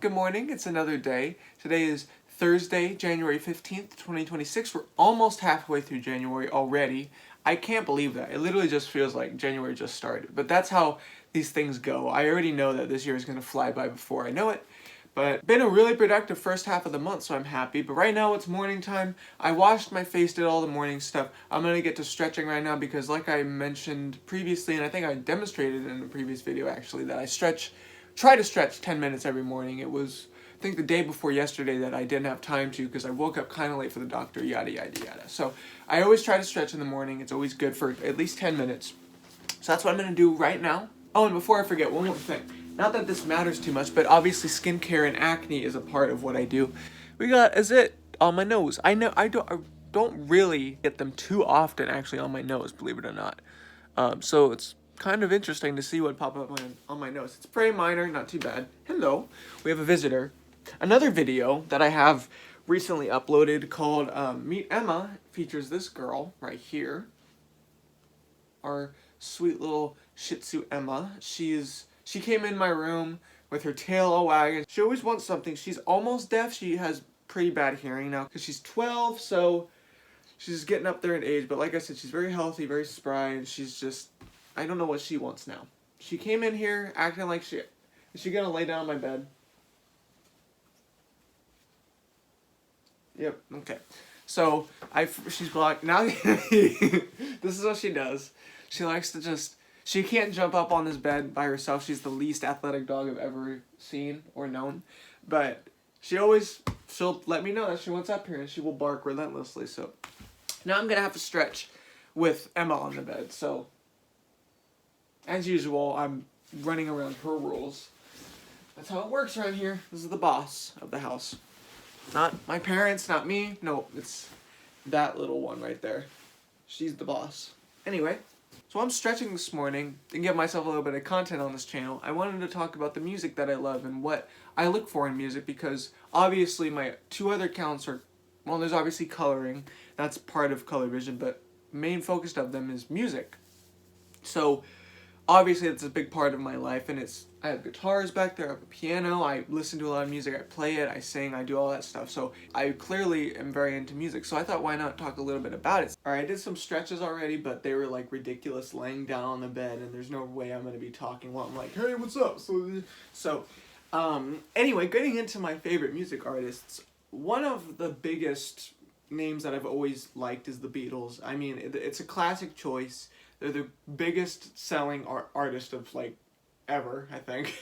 good morning. It's another day. Today is Thursday, January 15th, 2026. We're almost halfway through January already. I can't believe that. It literally just feels like January just started. But that's how these things go. I already know that this year is going to fly by before I know it. But been a really productive first half of the month, so I'm happy. But right now it's morning time. I washed my face, did all the morning stuff. I'm going to get to stretching right now because like I mentioned previously, and I think I demonstrated in a previous video actually, that I try to stretch 10 minutes every morning. It was, I think, the day before yesterday that I didn't have time to because I woke up kind of late for the doctor, yada, yada, yada. So I always try to stretch in the morning. It's always good for at least 10 minutes. So that's what I'm going to do right now. Oh, and before I forget, one more thing. Not that this matters too much, but obviously skincare and acne is a part of what I do. We got a zit on my nose. I don't really get them too often actually on my nose, believe it or not. So it's kind of interesting to see what pop up on my nose. It's pretty minor, not too bad. Hello, we have a visitor. Another video that I have recently uploaded called Meet Emma features this girl right here. Our sweet little Shih Tzu Emma. She came in my room with her tail all wagging. She always wants something. She's almost deaf. She has pretty bad hearing now because she's 12, so she's getting up there in age. But like I said, she's very healthy, very spry, and she's just, I don't know what she wants now. She came in here acting like is she gonna lay down on my bed? Yep, okay. So, she's blocked. Now, this is what she does. She likes to she can't jump up on this bed by herself. She's the least athletic dog I've ever seen or known. But she'll let me know that she wants up here and she will bark relentlessly. So, now I'm gonna have to stretch with Emma on the bed. So, as usual, I'm running around her rules. That's how it works around here. This is the boss of the house. Not my parents, not me. No, it's that little one right there. She's the boss. Anyway, so I'm stretching this morning to give myself a little bit of content on this channel. I wanted to talk about the music that I love and what I look for in music because obviously my two other accounts are, well, there's obviously coloring. That's part of color vision, but main focus of them is music. So obviously it's a big part of my life, and I have guitars back there, I have a piano, I listen to a lot of music, I play it, I sing, I do all that stuff. So I clearly am very into music. So I thought, why not talk a little bit about it? Alright, I did some stretches already, but they were like ridiculous, laying down on the bed, and there's no way I'm going to be talking while I'm like, hey, what's up? So anyway, getting into my favorite music artists, one of the biggest names that I've always liked is the Beatles. I mean, it's a classic choice. They're the biggest selling artist of like ever, I think,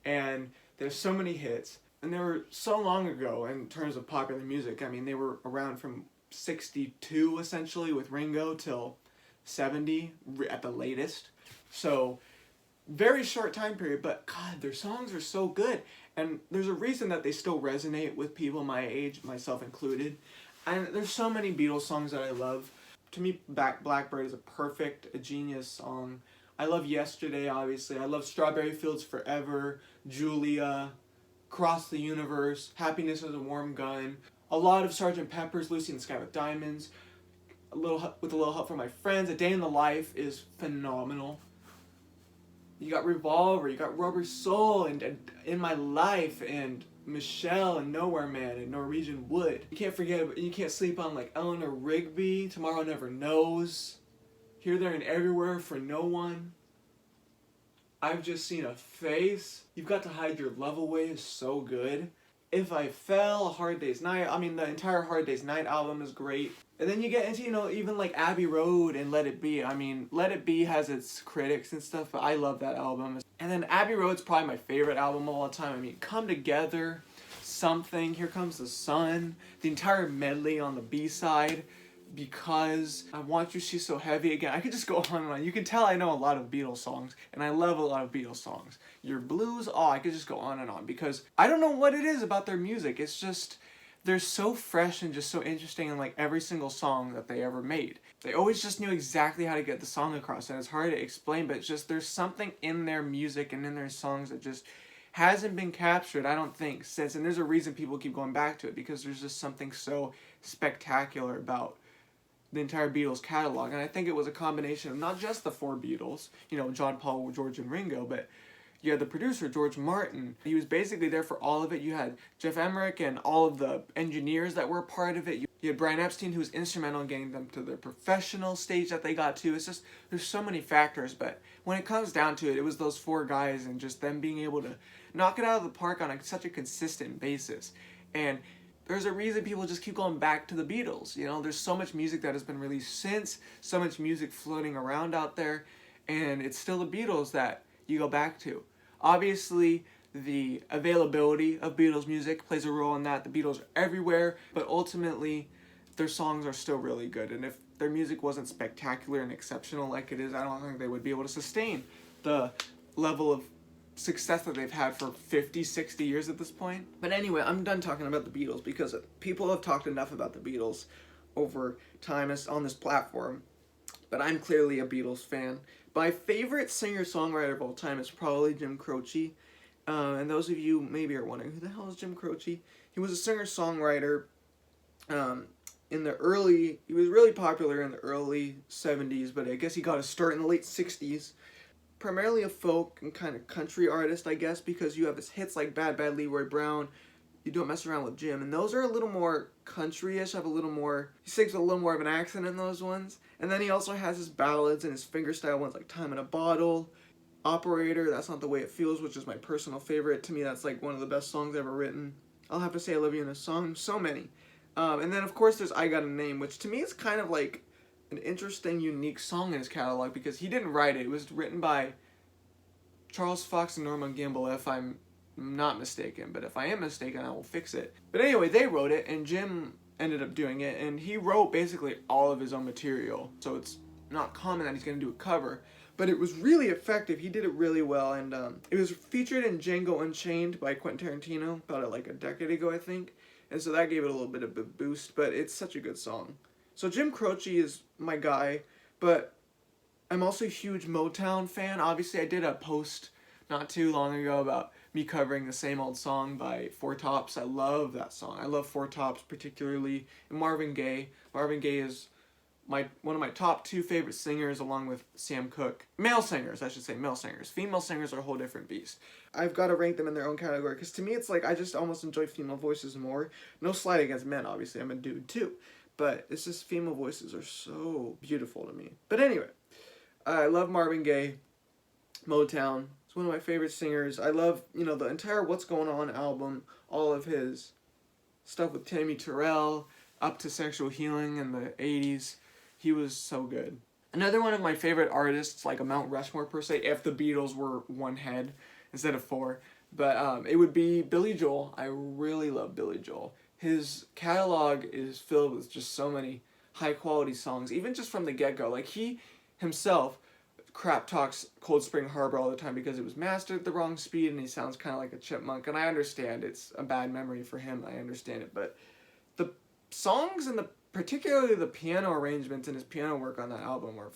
and there's so many hits, and they were so long ago in terms of popular music. I mean, they were around from 62 essentially with Ringo till 70 at the latest, so very short time period, but God, their songs are so good, and there's a reason that they still resonate with people my age, myself included. And there's so many Beatles songs that I love. To me, Blackbird is a genius song. I love Yesterday, obviously. I love Strawberry Fields Forever, Julia, Cross the Universe, Happiness is a Warm Gun, a lot of Sgt. Pepper's, Lucy in the Sky with Diamonds, with a little help from my friends. A Day in the Life is phenomenal. You got Revolver, you got Rubber Soul, and In My Life, and Michelle, and Nowhere Man, and Norwegian Wood. You can't sleep on like Eleanor Rigby, Tomorrow Never Knows, Here, There, and Everywhere, For No One, I've Just Seen a Face, You've Got to Hide Your Love Away is so good. If I Fell, A Hard Day's Night, I mean the entire Hard Day's Night album is great. And then you get into, even like Abbey Road and Let It Be. I mean, Let It Be has its critics and stuff, but I love that album. And then Abbey Road's probably my favorite album of all time. I mean, Come Together, Something, Here Comes the Sun, the entire medley on the B-side, Because, I Want You, She's So Heavy. Again, I could just go on and on. You can tell I know a lot of Beatles songs, and I love a lot of Beatles songs. Your Blues, I could just go on and on, because I don't know what it is about their music. It's just, they're so fresh and just so interesting in like every single song that they ever made. They always just knew exactly how to get the song across, and it's hard to explain, but it's just there's something in their music and in their songs that just hasn't been captured, I don't think, since, and there's a reason people keep going back to it, because there's just something so spectacular about the entire Beatles catalog. And I think it was a combination of not just the four Beatles, John, Paul, George, and Ringo, but You had the producer, George Martin. He was basically there for all of it. You had Jeff Emmerich and all of the engineers that were a part of it. You had Brian Epstein, who was instrumental in getting them to their professional stage that they got to. It's just, there's so many factors, but when it comes down to it, it was those four guys and just them being able to knock it out of the park on such a consistent basis. And there's a reason people just keep going back to the Beatles. You know, there's so much music that has been released since, so much music floating around out there, and it's still the Beatles that you go back to. Obviously, the availability of Beatles music plays a role in that. The Beatles are everywhere, but ultimately, their songs are still really good. And if their music wasn't spectacular and exceptional like it is, I don't think they would be able to sustain the level of success that they've had for 50, 60 years at this point. But anyway, I'm done talking about the Beatles because people have talked enough about the Beatles over time on this platform. But I'm clearly a Beatles fan. My favorite singer-songwriter of all time is probably Jim Croce. And those of you maybe are wondering, who the hell is Jim Croce? He was a singer-songwriter he was really popular in the early 70s, but I guess he got his start in the late 60s. Primarily a folk and kind of country artist, I guess, because you have his hits like Bad Bad Leroy Brown, You Don't Mess Around with Jim, and those are a little more country-ish, he sings with a little more of an accent in those ones. And then he also has his ballads and his fingerstyle ones like Time in a Bottle, Operator, That's Not the Way It Feels, which is my personal favorite. To me, that's like one of the best songs ever written. I'll Have to Say I Love You in a Song, so many. And then, of course, there's I Got a Name, which to me is kind of like an interesting, unique song in his catalog because he didn't write it. It was written by Charles Fox and Norman Gamble, if I'm not mistaken. But if I am mistaken, I will fix it. But anyway, they wrote it, and Jim ended up doing it, and he wrote basically all of his own material. So it's not common that he's going to do a cover. But it was really effective. He did it really well, and it was featured in Django Unchained by Quentin Tarantino about like a decade ago, I think. And so that gave it a little bit of a boost, but it's such a good song. So Jim Croce is my guy, but I'm also a huge Motown fan. Obviously, I did a post not too long ago about me covering the Same Old Song by Four Tops. I love that song. I love Four Tops particularly, and Marvin Gaye. Marvin Gaye is one of my top two favorite singers, along with Sam Cooke. Male singers, I should say, male singers. Female singers are a whole different beast. I've got to rank them in their own category, because to me it's like I just almost enjoy female voices more. No slight against men, obviously, I'm a dude too. But it's just female voices are so beautiful to me. But anyway, I love Marvin Gaye, Motown. It's one of my favorite singers. I love, the entire What's Going On album, all of his stuff with Tammy Terrell, up to Sexual Healing in the 80s. He was so good. Another one of my favorite artists, like a Mount Rushmore per se, if the Beatles were one head instead of four, but it would be Billy Joel. I really love Billy Joel. His catalog is filled with just so many high-quality songs, even just from the get-go. Like, he himself crap talks Cold Spring Harbor all the time because it was mastered at the wrong speed and he sounds kind of like a chipmunk, and I understand it's a bad memory for him. I understand it, but the songs and particularly the piano arrangements and his piano work on that album were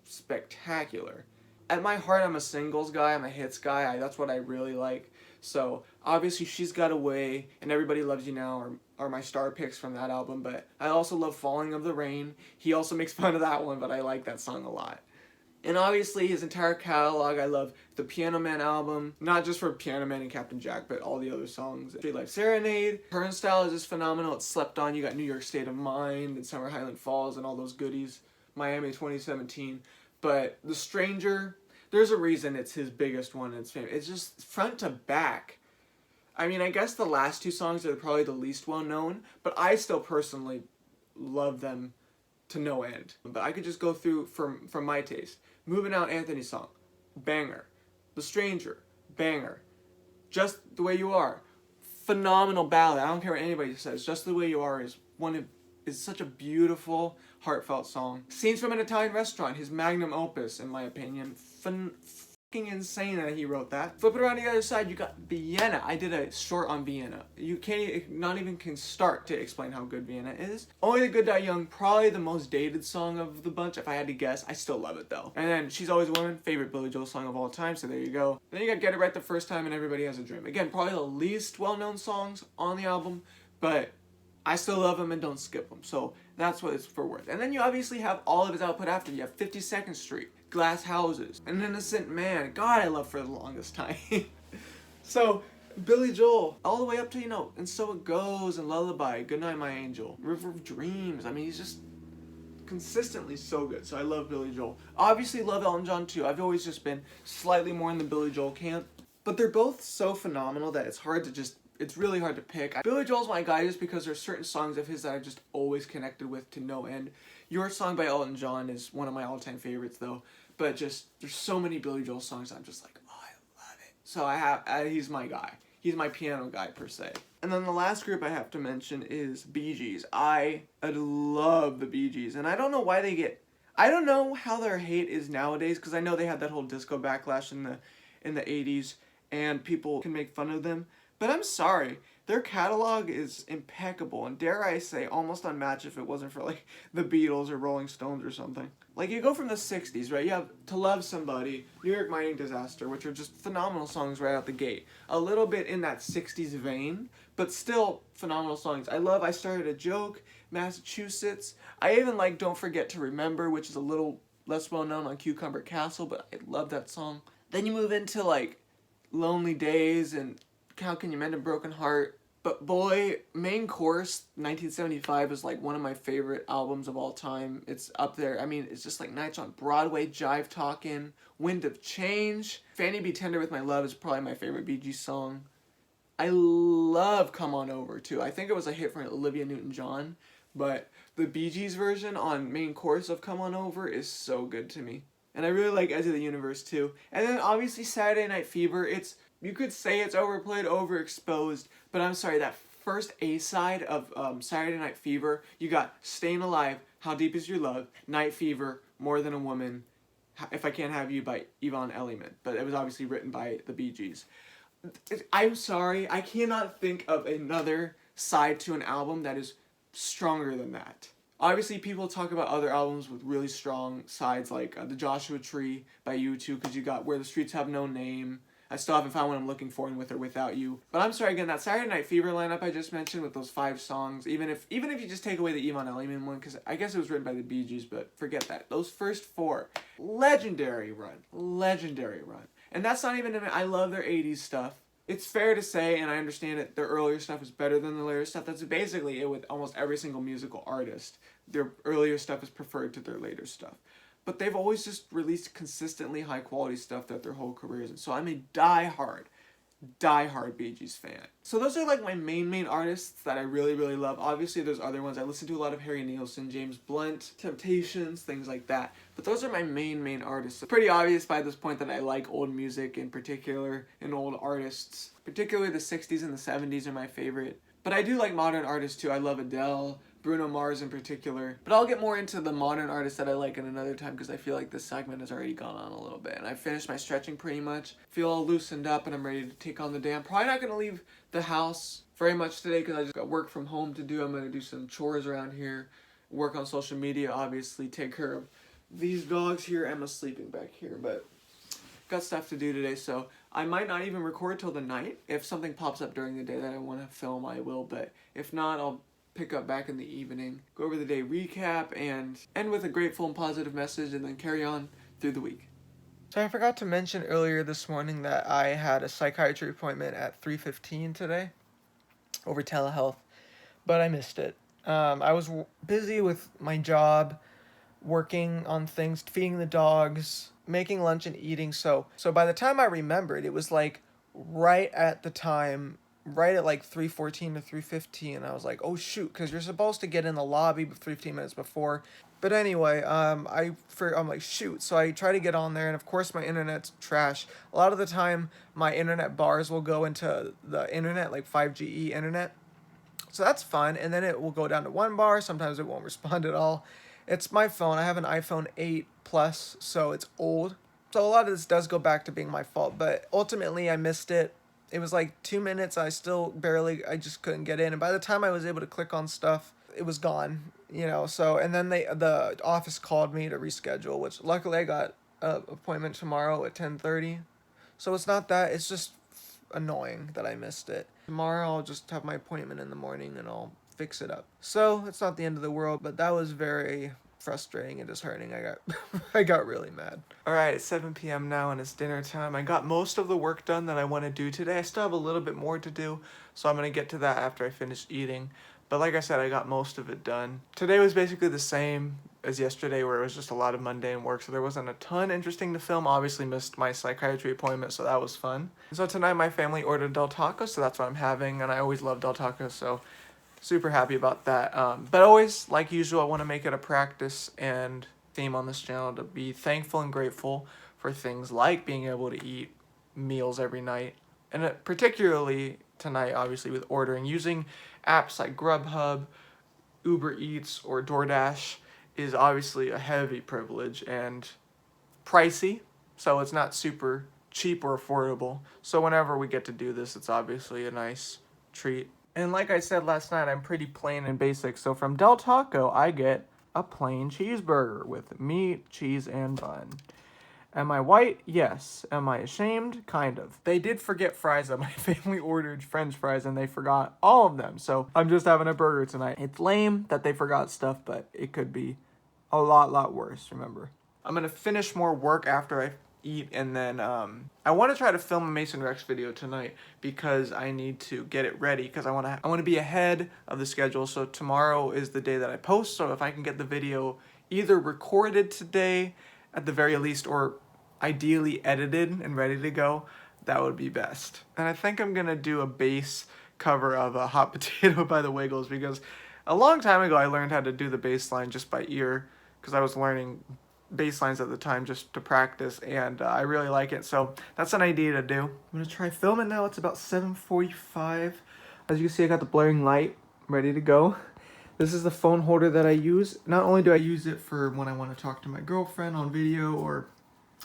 spectacular. At my heart, I'm a singles guy, I'm a hits guy, that's what I really like. So, obviously, She's Got Away and Everybody Loves You Now are my star picks from that album, but I also love Falling of the Rain. He also makes fun of that one, but I like that song a lot. And obviously, his entire catalog, I love the Piano Man album, not just for Piano Man and Captain Jack, but all the other songs. Street Life Serenade, Turnstile is just phenomenal, It's Slept On, you got New York State of Mind, and Summer Highland Falls, and all those goodies, Miami 2017. But The Stranger, there's a reason it's his biggest one, and it's famous. It's just front to back. I mean, I guess the last two songs are probably the least well known, but I still personally love them to no end. But I could just go through from my taste. Moving Out Anthony's song, banger. The Stranger, banger. Just the Way You Are, phenomenal ballad. I don't care what anybody says. Just the Way You Are is such a beautiful, heartfelt song. Scenes from an Italian Restaurant, his magnum opus, in my opinion. Fucking insane that he wrote that. Flip it around the other side, you got Vienna. I did a short on Vienna. You not even can start to explain how good Vienna is. Only the Good Die Young, probably the most dated song of the bunch, if I had to guess. I still love it though. And then She's Always a Woman, favorite Billy Joel song of all time, so there you go. Then you got Get It Right the First Time and Everybody Has a Dream. Again, probably the least well-known songs on the album, but I still love them and don't skip them, so that's what it's for worth. And then you obviously have all of his output after. You have 52nd Street, Glass Houses, An Innocent Man. God, I love For the Longest Time. So, Billy Joel, all the way up to, you know, And So It Goes, and Lullaby, Goodnight My Angel, River of Dreams. I mean, he's just consistently so good. So I love Billy Joel. Obviously love Elton John too. I've always just been slightly more in the Billy Joel camp. But they're both so phenomenal that it's really hard to pick. Billy Joel's my guy just because there's certain songs of his that I've just always connected with to no end. Your Song by Elton John is one of my all-time favorites though. But just, there's so many Billy Joel songs I'm just like, oh, I love it. So he's my guy. He's my piano guy per se. And then the last group I have to mention is Bee Gees. I love the Bee Gees. And I don't know why I don't know how their hate is nowadays, because I know they had that whole disco backlash in the 80s and people can make fun of them. But I'm sorry, their catalog is impeccable and, dare I say, almost unmatched if it wasn't for like the Beatles or Rolling Stones or something. Like, you go from the 60s, right? You have To Love Somebody, New York Mining Disaster, which are just phenomenal songs right out the gate. A little bit in that 60s vein, but still phenomenal songs. I Started a Joke, Massachusetts. I even like Don't Forget to Remember, which is a little less well known on Cucumber Castle, but I love that song. Then you move into like Lonely Days and How Can You Mend a Broken Heart. But boy, Main Course 1975 is like one of my favorite albums of all time. It's up there. I mean, it's just like Nights on Broadway, Jive Talkin', Wind of Change. Fanny Be Tender With My Love is probably my favorite Bee Gees song. I love Come On Over too. I think it was a hit for Olivia Newton-John, but the Bee Gees version on Main Course of Come On Over is so good to me. And I really like Edge of the Universe too. And then obviously Saturday Night Fever, you could say it's overplayed, overexposed, but I'm sorry, that first A-side of Saturday Night Fever, you got Stayin' Alive, How Deep Is Your Love, Night Fever, More Than a Woman, If I Can't Have You by Yvonne Elliman, but it was obviously written by the Bee Gees. I'm sorry, I cannot think of another side to an album that is stronger than that. Obviously, people talk about other albums with really strong sides, like The Joshua Tree by U2, because you got Where the Streets Have No Name, I Still Haven't Found What I'm Looking For, and With or Without You. But I'm sorry, again, that Saturday Night Fever lineup I just mentioned with those 5 songs, even if you just take away the Yvonne Elliman one, because I guess it was written by the Bee Gees, but forget that. Those first 4, legendary run. And that's not even, I love their 80s stuff. It's fair to say, and I understand it, their earlier stuff is better than the later stuff. That's basically it with almost every single musical artist. Their earlier stuff is preferred to their later stuff. But they've always just released consistently high quality stuff throughout their whole careers. And so I'm a die-hard Bee Gees fan. So those are like my main artists that I really, really love. Obviously there's other ones. I listen to a lot of Harry Nilsson, James Blunt, Temptations, things like that. But those are my main artists. It's pretty obvious by this point that I like old music in particular and old artists. Particularly the 60s and the 70s are my favorite. But I do like modern artists too. I love Adele, Bruno Mars in particular. But I'll get more into the modern artists that I like in another time because I feel like this segment has already gone on a little bit. And I've finished my stretching pretty much. Feel all loosened up and I'm ready to take on the day. I'm probably not going to leave the house very much today because I just got work from home to do. I'm going to do some chores around here, work on social media, obviously, take care of these dogs here. Emma's sleeping back here, but got stuff to do today, so I might not even record till the night. If something pops up during the day that I want to film, I will, but if not, I'll pick up back in the evening, go over the day recap, and end with a grateful and positive message, and then carry on through the week. So I forgot to mention earlier this morning that I had a psychiatry appointment at 3:15 today over telehealth, but I missed it. I was busy with my job, working on things, feeding the dogs, making lunch and eating, so by the time I remembered, it was like right at like 3:14 to 3:15, I was like, oh shoot, because you're supposed to get in the lobby 15 minutes before. But anyway, I'm like, shoot, so I try to get on there, and of course my internet's trash. A lot of the time, my internet bars will go into the internet, like 5GE internet, so that's fun, and then it will go down to 1 bar, sometimes it won't respond at all. It's my phone, I have an iPhone 8 Plus, so it's old. So a lot of this does go back to being my fault, but ultimately I missed it. It was like 2 minutes, I just couldn't get in, and by the time I was able to click on stuff, it was gone, so, and then the office called me to reschedule, which luckily I got an appointment tomorrow at 10:30, so it's not that, it's just annoying that I missed it. Tomorrow I'll just have my appointment in the morning and I'll fix it up. So it's not the end of the world, but that was very frustrating and disheartening. I got really mad. Alright, it's 7 p.m. now and it's dinner time. I got most of the work done that I want to do today. I still have a little bit more to do, so I'm going to get to that after I finish eating. But like I said, I got most of it done. Today was basically the same as yesterday, where it was just a lot of mundane work, so there wasn't a ton interesting to film. Obviously missed my psychiatry appointment, so that was fun. So tonight my family ordered Del Taco, so that's what I'm having, and I always love Del Taco, so super happy about that. But always, like usual, I want to make it a practice and theme on this channel to be thankful and grateful for things like being able to eat meals every night, and particularly tonight, obviously, with ordering. Using apps like Grubhub, Uber Eats, or DoorDash is obviously a heavy privilege and pricey, so it's not super cheap or affordable. So whenever we get to do this, it's obviously a nice treat. And like I said last night, I'm pretty plain and basic, so from Del Taco, I get a plain cheeseburger with meat, cheese, and bun. Am I white? Yes. Am I ashamed? Kind of. They did forget fries though. My family ordered French fries and they forgot all of them, so I'm just having a burger tonight. It's lame that they forgot stuff, but it could be a lot worse, remember. I'm gonna finish more work after I eat, and then I want to try to film a Mason Rex video tonight because I need to get it ready, because I want to be ahead of the schedule. So tomorrow is the day that I post, so if I can get the video either recorded today at the very least, or ideally edited and ready to go, that would be best. And I think I'm gonna do a bass cover of a Hot Potato by the Wiggles, because a long time ago I learned how to do the bass line just by ear, because I was learning bass lines at the time just to practice, and I really like it, so that's an idea to do. I'm gonna try filming now. It's about 7:45. As you can see, I got the blaring light ready to go. This is the phone holder that I use. Not only do I use it for when I want to talk to my girlfriend on video or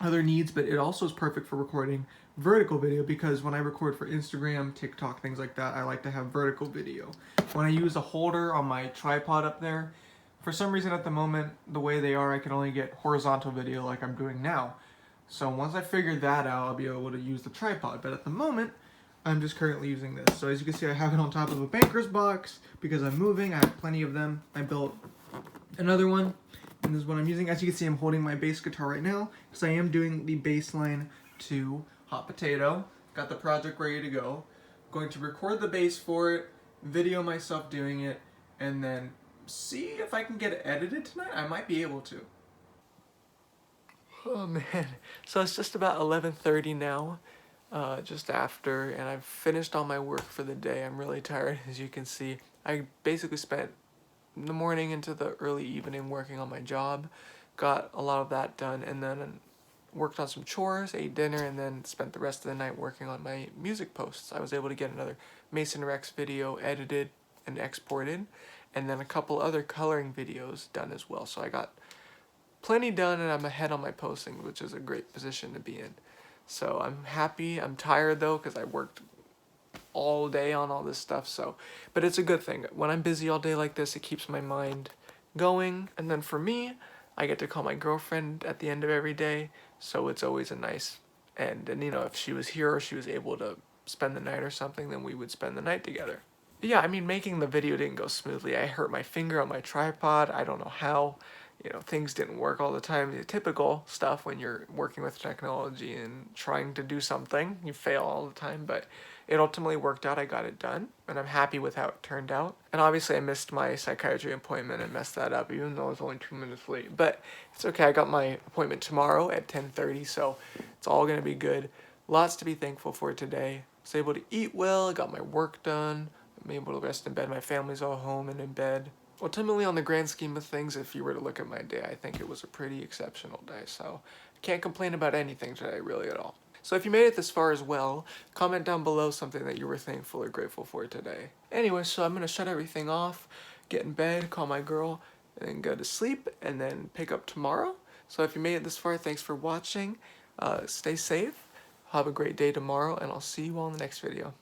other needs, but it also is perfect for recording vertical video, because when I record for Instagram, TikTok, things like that, I like to have vertical video. When I use a holder on my tripod up there, for some reason at the moment, the way they are, I can only get horizontal video like I'm doing now. So once I figure that out, I'll be able to use the tripod. But at the moment, I'm just currently using this. So as you can see, I have it on top of a banker's box because I'm moving. I have plenty of them. I built another one, and this is what I'm using. As you can see, I'm holding my bass guitar right now because I am doing the bass line to Hot Potato. Got the project ready to go. Going to record the bass for it, video myself doing it, and then see if I can get it edited tonight. I might be able to. Oh man, so it's just about 11:30 now, just after, and I've finished all my work for the day. I'm really tired, as you can see. I basically spent the morning into the early evening working on my job, got a lot of that done, and then worked on some chores, ate dinner, and then spent the rest of the night working on my music posts. I was able to get another Mason Rex video edited and exported, and then a couple other coloring videos done as well. So I got plenty done, and I'm ahead on my posting, which is a great position to be in. So I'm happy. I'm tired though, because I worked all day on all this stuff, so, but it's a good thing. When I'm busy all day like this, it keeps my mind going, and then for me, I get to call my girlfriend at the end of every day, so it's always a nice end. And you know, if she was here or she was able to spend the night or something, then we would spend the night together. Yeah, I mean, making the video didn't go smoothly. I hurt my finger on my tripod. I don't know how. You know, things didn't work all the time. The typical stuff when you're working with technology and trying to do something. You fail all the time, but it ultimately worked out. I got it done, and I'm happy with how it turned out. And obviously I missed my psychiatry appointment and messed that up, even though I was only 2 minutes late. But it's okay. I got my appointment tomorrow at 10:30, so it's all going to be good. Lots to be thankful for today. I was able to eat well. I got my work done. I'm able to rest in bed. My family's all home and in bed. Ultimately, on the grand scheme of things, if you were to look at my day, I think it was a pretty exceptional day. So I can't complain about anything today, really, at all. So if you made it this far as well, comment down below something that you were thankful or grateful for today. Anyway, so I'm going to shut everything off, get in bed, call my girl, and then go to sleep, and then pick up tomorrow. So if you made it this far, thanks for watching. Stay safe. Have a great day tomorrow, and I'll see you all in the next video.